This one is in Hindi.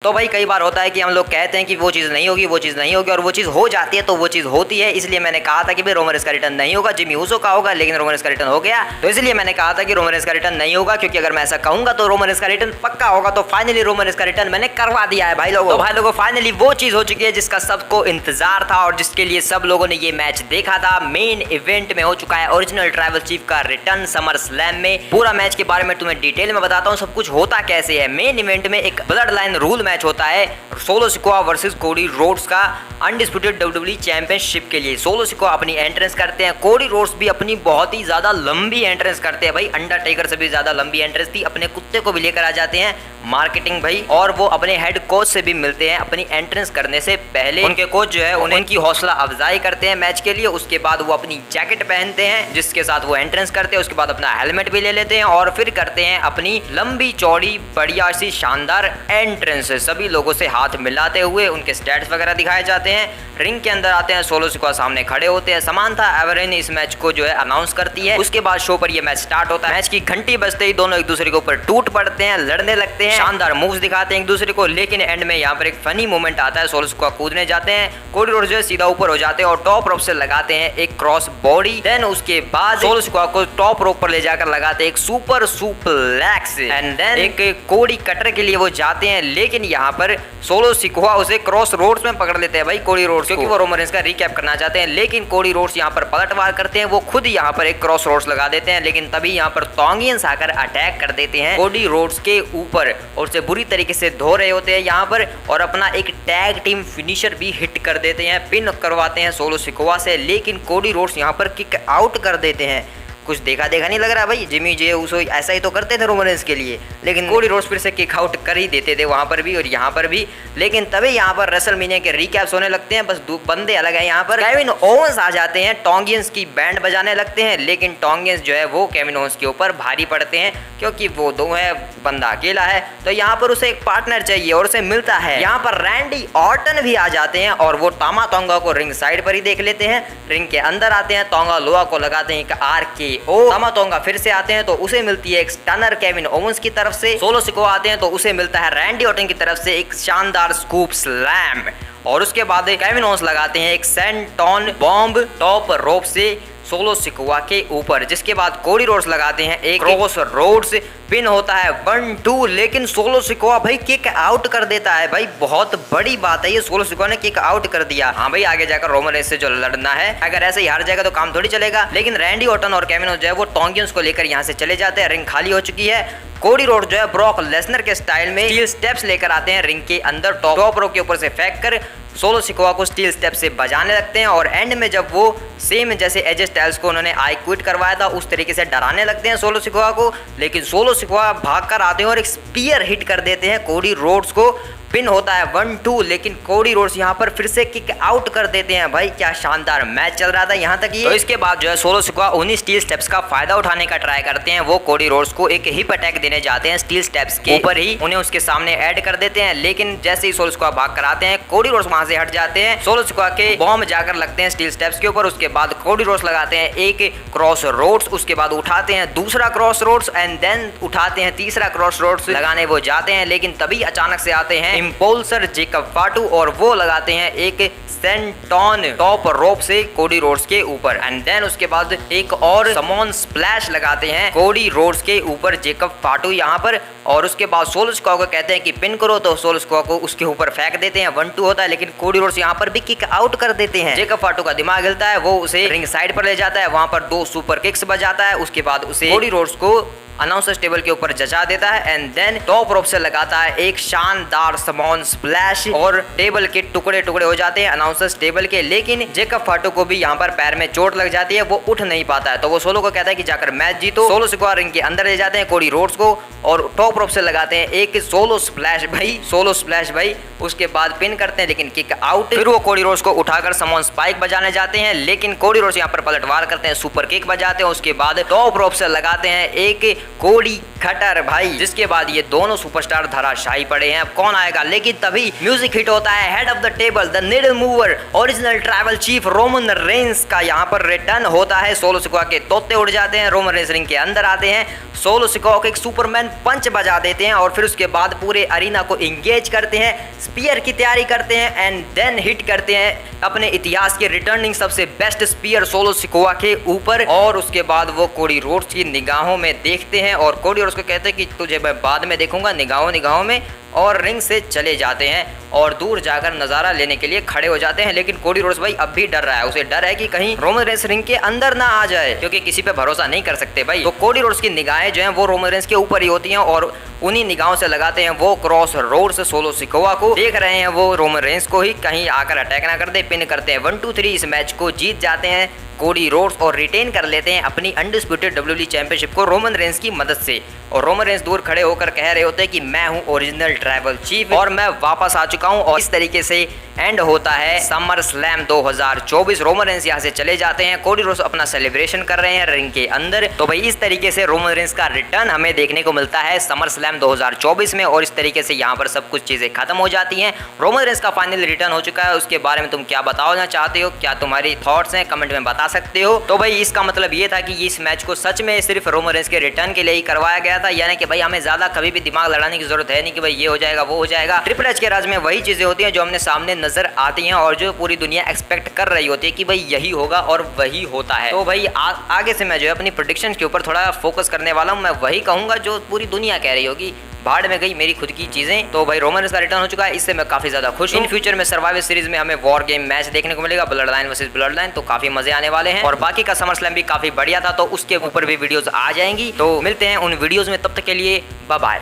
तो भाई कई बार होता है कि हम लोग कहते हैं कि वो चीज़ नहीं होगी, वो चीज़ नहीं होगी, और वो चीज़ हो जाती है तो वो चीज़ होती है। इसलिए मैंने कहा था कि भाई रोमन रेंस का रिटर्न नहीं होगा, जिमी ऊसो का होगा, लेकिन रोमन रेंस का रिटर्न हो गया। तो इसलिए मैंने कहा था कि रोमन रेंस का रिटर्न नहीं होगा, क्योंकि अगर मैं ऐसा कहूंगा तो रोमन रेंस का रिटर्न पक्का होगा। तो फाइनली रोमन रेंस का रिटर्न मैंने करवा दिया है भाई लोगों। तो भाई लोगों फाइनली वो चीज़ हो चुकी है जिसका सबको इंतजार था और जिसके लिए सब लोगों ने ये मैच देखा था। मेन इवेंट में हो चुका है ओरिजिनल ट्राइबल चीफ का रिटर्न समर स्लैम में। पूरा मैच के बारे में तुम्हें डिटेल में बताता हूँ सब कुछ होता कैसे है। मेन इवेंट में एक ब्लड लाइन रूल मैच होता है solo Sikoa versus Cody Rhodes का अनडिस्प्यूटेड WWE चैंपियनशिप के लिए। सोलो सिकोआ अपनी एंट्रेंस करते हैं, कोडी रोड्स भी अपनी बहुत ही ज्यादा लंबी एंट्रेंस करते हैं भाई, अंडरटेकर से भी ज्यादा लंबी एंट्रेंस थी। अपने कुत्ते को भी लेकर आ जाते हैं मार्केटिंग भाई, और वो अपने हेड कोच से भी मिलते हैं अपनी एंट्रेंस करने से पहले। उनके कोच जो है उनकी हौसला अफजाई करते हैं मैच के लिए। उसके बाद वो अपनी जैकेट पहनते हैं जिसके साथ वो एंट्रेंस करते हैं। उसके बाद अपना हेलमेट भी ले लेते हैं और फिर करते हैं अपनी लंबी चौड़ी बढ़िया सी शानदार एंट्रेंस। सभी लोगों से हाथ मिलाते हुए उनके स्टैट्स वगैरह दिखाए जाते हैं। रिंग के अंदर आते हैं, सोलो सिकोआ सामने खड़े होते हैं। समांथा एवरेन इस मैच को जो है अनाउंस करती है। उसके बाद शो पर ये मैच स्टार्ट होता है। मैच की घंटी बजते ही दोनों एक दूसरे के ऊपर टूट पड़ते हैं, लड़ने लगते हैं, शानदार मूव्स दिखाते हैं एक दूसरे को। लेकिन एंड में यहाँ पर एक फनी मोमेंट आता है, सोलो सिकोआ कूदने जाते हैं, कोडी रोड्स जो है सीधा ऊपर हो जाते हैं और टॉप रोप से लगाते हैं एक क्रॉस बॉडी। देन उसके बाद सोलो सिकोआ को टॉप रोप पर ले जाकर लगाते हैं एक सुपर सुप्लेक्स। एंड देन एक कोडी कटर के लिए वो जाते हैं, लेकिन यहाँ पर सोलो सिकोआ उसे क्रॉस रोड्स में पकड़ लेते हैं भाई कोडी रोड्स, क्योंकि वो रोमन रेंस का रिकैप करना चाहते हैं। लेकिन कोडी रोड्स यहाँ पर पलटवार करते हैं, वो खुद यहाँ पर एक क्रॉस रोड्स लगा देते हैं। लेकिन तभी यहाँ पर टोंगियंस आकर अटैक कर देते हैं कोडी रोड्स के ऊपर और उसे बुरी तरीके से धो रहे होते हैं यहाँ पर, और अपना एक टैग टीम फिनिशर भी हिट कर देते हैं, पिन करवाते हैं सोलो सिकोआ से। लेकिन कोडी रोड्स यहाँ पर किक आउट कर देते हैं। कुछ देखा नहीं लग रहा भाई, जिमी जे ऊसो ऐसा ही तो करते थे रोमन रेंस के लिए, लेकिन कोडी रोड्स फिर से किक आउट कर ही देते थे वहां पर भी और यहाँ पर भी। लेकिन तभी यहाँ पर रेसलमेनिया के रिकैप्स होने लगते हैं, बस बंदे अलग है। यहाँ पर केविन ओवेंस आ जाते हैं, टोंगियंस की बैंड बजाने लगते हैं, लेकिन टोंगियंस जो है वो केविन ओवेंस के ऊपर भारी पड़ते हैं क्योंकि वो दो है, बंदा अकेला है। तो यहाँ पर उसे एक पार्टनर चाहिए और उसे मिलता है। यहाँ पर रैंडी ऑर्टन भी आ जाते हैं और वो टामा तोंगा को रिंग साइड पर ही देख लेते हैं। रिंग के अंदर आते हैं, तोंगा लोआ को लगाते हैं एक RKO। टामा तोंगा फिर से आते हैं तो उसे मिलती है एक स्टनर केविन ओवेंस की तरफ से। सोलो सिकोआ आते हैं तो उसे मिलता है रैंडी ऑर्टन की तरफ से एक शानदार स्कूप स्लैम, और उसके बाद केविन ओवेंस लगाते हैं एक सेंटोन बॉम्ब टॉप रोप से सोलो सिकोआ के ऊपर, जिसके बाद कोडी रोड्स लगाते हैं एक क्रॉस रोड्स। पिन होता है 1-2, लेकिन सोलो सिकोआ भाई किक आउट कर देता है। भाई बहुत बड़ी बात है ये, सोलो सिकोआ ने किक आउट कर दिया। हाँ भाई आगे जाकर रोमन रेंस से जो लड़ना है, अगर ऐसे ही हार जाएगा तो काम थोड़ी चलेगा। लेकिन रैंडी ऑर्टन और केविन ओवेंस जो है वो टोंगियंस को लेकर यहाँ से चले जाते हैं। रिंग खाली हो चुकी है। कोडी रोड्स जो है ब्रॉक लेसनर के स्टाइल में स्टील स्टेप्स लेकर आते हैं रिंग के अंदर, टॉप रोप के ऊपर से फेंक कर सोलो सिकोआ को स्टील स्टेप से बजाने लगते हैं। और एंड में जब वो सेम जैसे एजे स्टाइल्स को उन्होंने आई क्विट करवाया था उस तरीके से डराने लगते हैं सोलो सिकोआ को, लेकिन सोलो सिकोआ भागकर आते हैं और एक स्पीयर हिट कर देते हैं कोडी रोड्स को। पिन होता है 1-2, लेकिन कोडी रोड्स यहाँ पर फिर से किक आउट कर देते हैं। भाई क्या शानदार मैच चल रहा था यहाँ तक ये। तो इसके बाद जो है सोलो सिकोआ उन्हीं स्टील स्टेप्स का फायदा उठाने का ट्राई करते हैं। वो कोडी रोड्स को एक हिप अटैक देने जाते हैं स्टील स्टेप्स के ऊपर ही, उन्हें उसके सामने ऐड कर देते हैं। लेकिन जैसे ही सोलो सिकोआ भाग कर आते हैं, कोडी रोड्स वहां से हट जाते हैं। सोलो सिकोआ के बॉम्ब जाकर लगते हैं स्टील स्टेप्स के ऊपर। उसके बाद कोडी रोड्स लगाते हैं एक क्रॉस रोड्स, उसके बाद उठाते हैं दूसरा क्रॉस रोड्स, एंड देन उठाते हैं तीसरा क्रॉस रोड्स लगाने वो जाते हैं। लेकिन तभी अचानक से आते हैं इम्पोल्सर जेकब फाटू और वो लगाते हैं एक सेंटोन टॉप रोप से कोडी रोड्स के ऊपर। एंड देन उसके बाद एक और समोन स्प्लैश लगाते हैं कोडी रोड्स के ऊपर जेकब फाटू यहाँ पर। और उसके बाद सोलो सिकोआ को कहते हैं कि पिन करो, तो सोलो सिकोआ को उसके ऊपर फेंक देते हैं। 1-2 होता है, लेकिन कोडी रोड्स यहाँ पर भी किक आउट कर देते हैं। जेकब फाटू का दिमाग हिलता है, वो उसे रिंग साइड पर ले जाता है, वहां पर 2 सुपर किक्स बजाता है। उसके बाद उसे कोडी रोड्स को अनाउंसर्स टेबल के ऊपर जचा देता है एंड देन टॉप रोप से लगाता है एक शानदार समोन स्प्लैश और टेबल के टुकड़े टुकड़े हो जाते हैं अनाउंसर्स टेबल के। लेकिन जेकब फाटू को भी यहाँ पर पैर में चोट लग जाती है, वो उठ नहीं पाता है। तो वो सोलो को कहता है कि जाकर मैच जीतो। सोलो सिकोआ रिंग के अंदर ले जाते हैं कोडी रोड्स को और टॉप रोप से लगाते हैं एक सोलो स्प्लैश भाई। उसके बाद पिन करते हैं लेकिन किक आउट। फिर वो कोडी रोड्स को उठाकर समोन स्पाइक बजाने जाते हैं, लेकिन कोडी रोड्स यहाँ पर पलटवार करते हैं, सुपर किक बजाते हैं। उसके बाद टॉप रोप से लगाते हैं एक कोडी खटर भाई, जिसके बाद ये दोनों सुपरस्टार धराशायी पड़े हैं। अब कौन आएगा, लेकिन तभी म्यूजिक हिट होता है। Head of the table, the needle mover, original tribal chief Roman Reigns का यहाँ पर रिटर्न होता है। सोलो सिकोआ के तोते उड़ जाते हैं, रोमन रेंस रिंग के अंदर आते हैं, सोलो सिकोआ को एक सुपरमैन पंच बजा देते हैं और फिर उसके बाद पूरे अरीना को इंगेज करते हैं, स्पीयर की तैयारी करते हैं एंड देन हिट करते हैं अपने इतिहास के रिटर्निंग सबसे बेस्ट स्पीयर सोलो सिकोआ के ऊपर। और उसके बाद वो कोडी रोड्स की निगाहों में देखते हैं और कोडी रोड्स को कहते हैं कि तुझे मैं बाद में देखूंगा, निगाहों में, और रिंग से चले जाते हैं और दूर जाकर नज़ारा लेने के लिए खड़े हो जाते हैं। लेकिन कोडी रोड्स भाई अब भी डर रहा है, उसे डर है कि कहीं रोमन रेंस रिंग के अंदर ना आ जाए, क्योंकि किसी पे भरोसा नहीं कर सकते भाई। तो कोडी रोड्स की निगाहें जो हैं वो रोमन रेंस के ऊपर ही होती हैं और उन्हीं निगाहों से लगाते हैं वो क्रॉस रोड से सोलो सिकोआ को, देख रहे हैं वो रोमन रेंस को ही कहीं आकर अटैक ना कर दे। पिन करते हैं 1 2 3, इस मैच को जीत जाते हैं कोडी रोड्स और रिटेन कर लेते हैं अपनी अनडिस्प्यूटेड डब्ल्यूडब्ल्यूई चैंपियनशिप को रोमन रेंस की मदद से। और रोमन रेंस दूर खड़े होकर कह रहे होते हैं कि मैं हूं ओरिजिनल ट्राइबल चीफ और मैं वापस आ चुका हूं। और इस तरीके से एंड होता है समर स्लैम 2024। रोमन रेंस यहां से चले जाते हैं, कोडी रोड्स अपना सेलिब्रेशन कर रहे हैं रिंग के अंदर। तो भाई इस तरीके से रोमन रेंस का रिटर्न हमें देखने को मिलता है समर स्लैम 2024 में और इस तरीके से यहाँ पर सब कुछ चीजें खत्म हो जाती हैं। रोमन रेंस का फाइनल रिटर्न हो चुका है, उसके बारे में तुम क्या बताना चाहते हो, क्या तुम्हारी थॉट्स हैं, कमेंट में बता सकते हो। तो भाई इसका मतलब ये था कि इस मैच को सच में सिर्फ रोमन रेंस के रिटर्न के लिए ही करवाया गया था, यानी कि भाई हमें ज्यादा कभी भी दिमाग लड़ाने की जरूरत है नहीं कि भाई ये हो जाएगा वो हो जाएगा। ट्रिपल एच के राज में वही चीजें होती हैं जो हमने सामने नजर आती हैं और जो पूरी दुनिया एक्सपेक्ट कर रही होती है कि भाई यही होगा और वही होता है। तो भाई आगे से मैं जो है अपनी प्रेडिक्शन के ऊपर थोड़ा फोकस करने वाला हूँ। मैं वही कहूंगा जो पूरी दुनिया कह रही होगी, भाड़ में गई मेरी खुद की चीजें। तो भाई रोमन रेंस का रिटर्न हो चुका है, इससे मैं काफी ज्यादा खुश हूं। इन फ्यूचर में सर्वाइवर सीरीज में हमें वॉर गेम मैच देखने को मिलेगा, blood line versus blood line, तो काफी मजे आने वाले हैं। और बाकी का समर स्लैम भी काफी बढ़िया था, तो उसके ऊपर भी वीडियोस आ जाएंगी। तो मिलते हैं उन वीडियोस में, तब तक के लिए बाय बाय।